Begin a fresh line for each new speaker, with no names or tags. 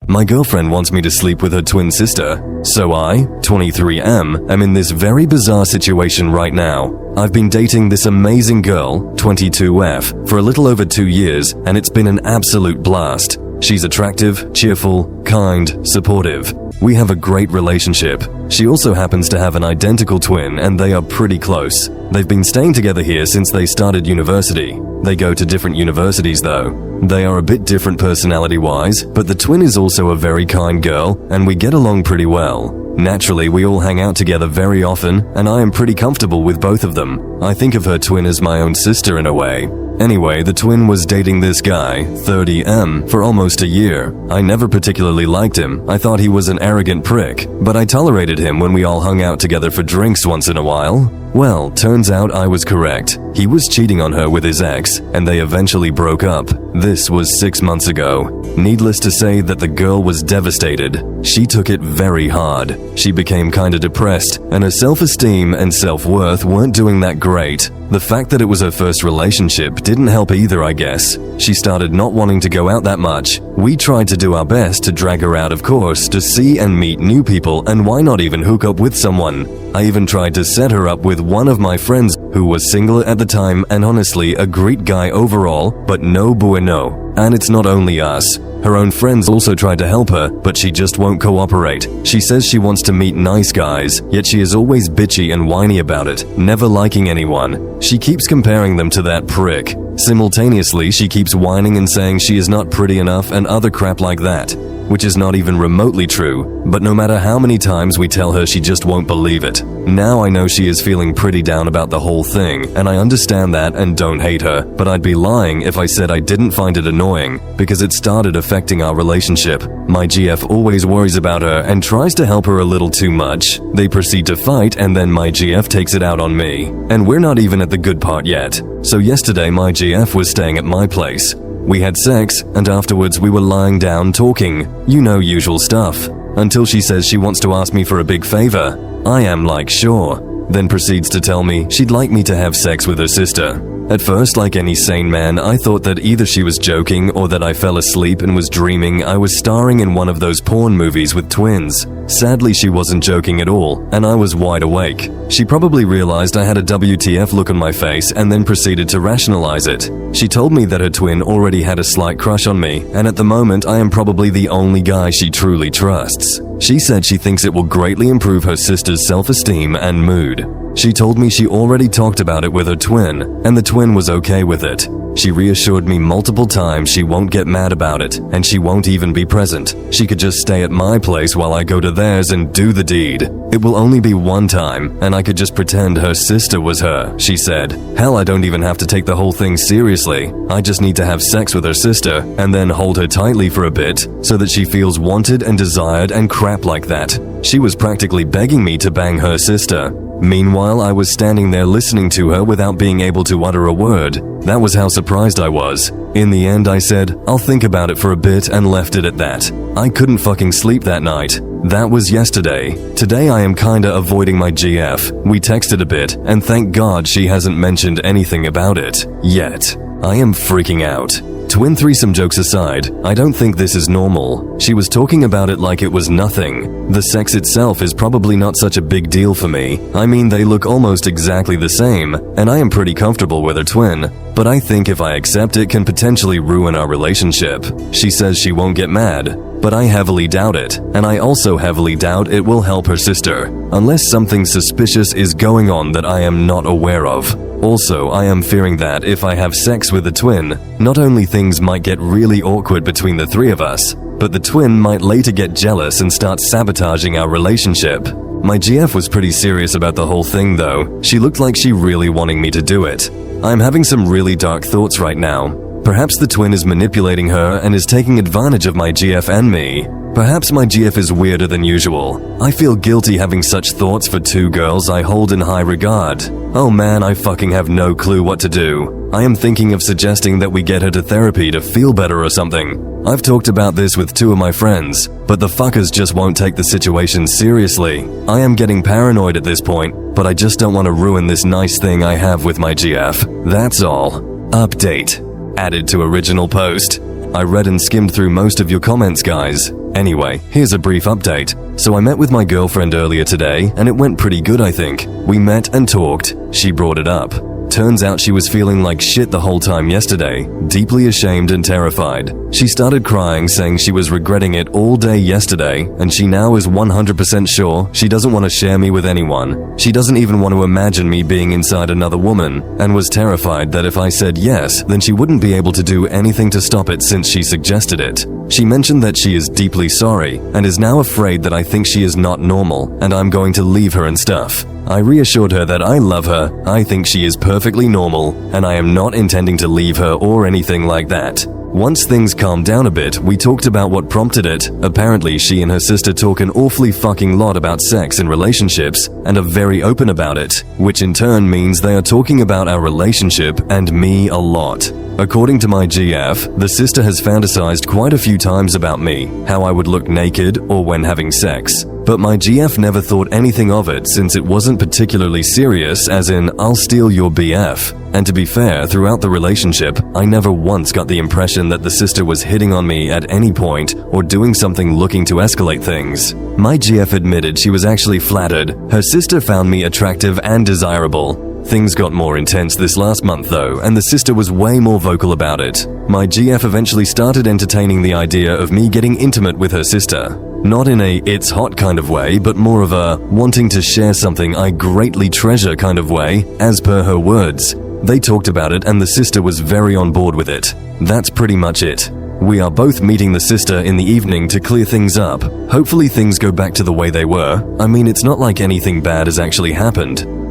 My girlfriend wants me to sleep with her twin sister, so I, 23M, am in this very bizarre situation right now. I've been dating this amazing girl, 22F, for a little over 2 years, and it's been an absolute blast. She's attractive, cheerful, kind, supportive. We have a great relationship. She also happens to have an identical twin, and they are pretty close. They've been staying together here since they started university. They go to different universities though. They are a bit different personality-wise, but the twin is also a very kind girl, and we get along pretty well. Naturally, we all hang out together very often, and I am pretty comfortable with both of them. I think of her twin as my own sister in a way. Anyway, the twin was dating this guy, 30M, for almost a year. I never particularly liked him. I thought he was an arrogant prick, but I tolerated him when we all hung out together for drinks once in a while. Well, turns out I was correct. He was cheating on her with his ex, and they eventually broke up. This was 6 months ago. Needless to say that the girl was devastated. She took it very hard. She became kinda depressed, and her self-esteem and self-worth weren't doing that great. The fact that it was her first relationship didn't help either, I guess. She started not wanting to go out that much. We tried to do our best to drag her out, of course, to see and meet new people, and why not even hook up with someone? I even tried to set her up with one of my friends who was single at the time and honestly a great guy overall, but no bueno. And it's not only us. Her own friends also tried to help her, but she just won't cooperate. She says she wants to meet nice guys, yet she is always bitchy and whiny about it, never liking anyone. She keeps comparing them to that prick. Simultaneously, she keeps whining and saying she is not pretty enough and other crap like that, which is not even remotely true, but no matter how many times we tell her, she just won't believe it. Now I know she is feeling pretty down about the whole thing, and I understand that and don't hate her, but I'd be lying if I said I didn't find it annoying, because it started affecting our relationship. My GF always worries about her and tries to help her a little too much. They proceed to fight, and then my GF takes it out on me. And we're not even at the good part yet. So yesterday my GF was staying at my place. We had sex, and afterwards we were lying down talking, usual stuff, until she says she wants to ask me for a big favor. I am like, sure, then proceeds to tell me she'd like me to have sex with her sister. At first, like any sane man, I thought that either she was joking or that I fell asleep and was dreaming I was starring in one of those porn movies with twins. Sadly, she wasn't joking at all, and I was wide awake. She probably realized I had a WTF look on my face and then proceeded to rationalize it. She told me that her twin already had a slight crush on me, and at the moment I am probably the only guy she truly trusts. She said she thinks it will greatly improve her sister's self-esteem and mood. She told me she already talked about it with her twin, and the twin was okay with it. She reassured me multiple times she won't get mad about it, and she won't even be present. She could just stay at my place while I go to theirs and do the deed. It will only be one time, and I could just pretend her sister was her, she said. Hell, I don't even have to take the whole thing seriously. I just need to have sex with her sister, and then hold her tightly for a bit, so that she feels wanted and desired and crap like that. She was practically begging me to bang her sister. Meanwhile, I was standing there listening to her without being able to utter a word. That was how surprised I was. In the end, I said, I'll think about it for a bit and left it at that. I couldn't fucking sleep that night. That was yesterday. Today I am kinda avoiding my GF. We texted a bit, and thank God she hasn't mentioned anything about it. Yet. I am freaking out. Twin threesome jokes aside, I don't think this is normal. She was talking about it like it was nothing. The sex itself is probably not such a big deal for me. I mean, they look almost exactly the same, and I am pretty comfortable with her twin. But I think if I accept it can potentially ruin our relationship. She says she won't get mad, but I heavily doubt it, and I also heavily doubt it will help her sister, unless something suspicious is going on that I am not aware of. Also, I am fearing that if I have sex with the twin, not only things might get really awkward between the three of us, but the twin might later get jealous and start sabotaging our relationship. My GF was pretty serious about the whole thing though. She looked like she really wanting me to do it. I'm having some really dark thoughts right now. Perhaps the twin is manipulating her and is taking advantage of my GF and me. Perhaps my GF is weirder than usual. I feel guilty having such thoughts for two girls I hold in high regard. Oh man, I fucking have no clue what to do. I am thinking of suggesting that we get her to therapy to feel better or something. I've talked about this with two of my friends, but the fuckers just won't take the situation seriously. I am getting paranoid at this point, but I just don't want to ruin this nice thing I have with my GF. That's all. Update. Added to original post. I read and skimmed through most of your comments, guys. Anyway, here's a brief update. So I met with my girlfriend earlier today, and it went pretty good, I think. We met and talked. She brought it up. Turns out she was feeling like shit the whole time yesterday, deeply ashamed and terrified. She started crying, saying she was regretting it all day yesterday, and she now is 100% sure she doesn't want to share me with anyone. She doesn't even want to imagine me being inside another woman, and was terrified that if I said yes, then she wouldn't be able to do anything to stop it since she suggested it. She mentioned that she is deeply sorry, and is now afraid that I think she is not normal, and I'm going to leave her and stuff. I reassured her that I love her, I think she is perfectly normal, and I am not intending to leave her or anything like that. Once things calmed down a bit, we talked about what prompted it. Apparently, she and her sister talk an awfully fucking lot about sex in relationships, and are very open about it, which in turn means they are talking about our relationship and me a lot. According to my GF, the sister has fantasized quite a few times about me, how I would look naked or when having sex. But my GF never thought anything of it since it wasn't particularly serious, as in, I'll steal your BF. And to be fair, throughout the relationship, I never once got the impression that the sister was hitting on me at any point or doing something looking to escalate things. My GF admitted she was actually flattered. Her sister found me attractive and desirable. Things got more intense this last month though, and the sister was way more vocal about it. My GF eventually started entertaining the idea of me getting intimate with her sister. Not in a it's hot kind of way, but more of a wanting to share something I greatly treasure kind of way, as per her words. They talked about it and the sister was very on board with it. That's pretty much it. We are both meeting the sister in the evening to clear things up. Hopefully things go back to the way they were. I mean, it's not like anything bad has actually happened.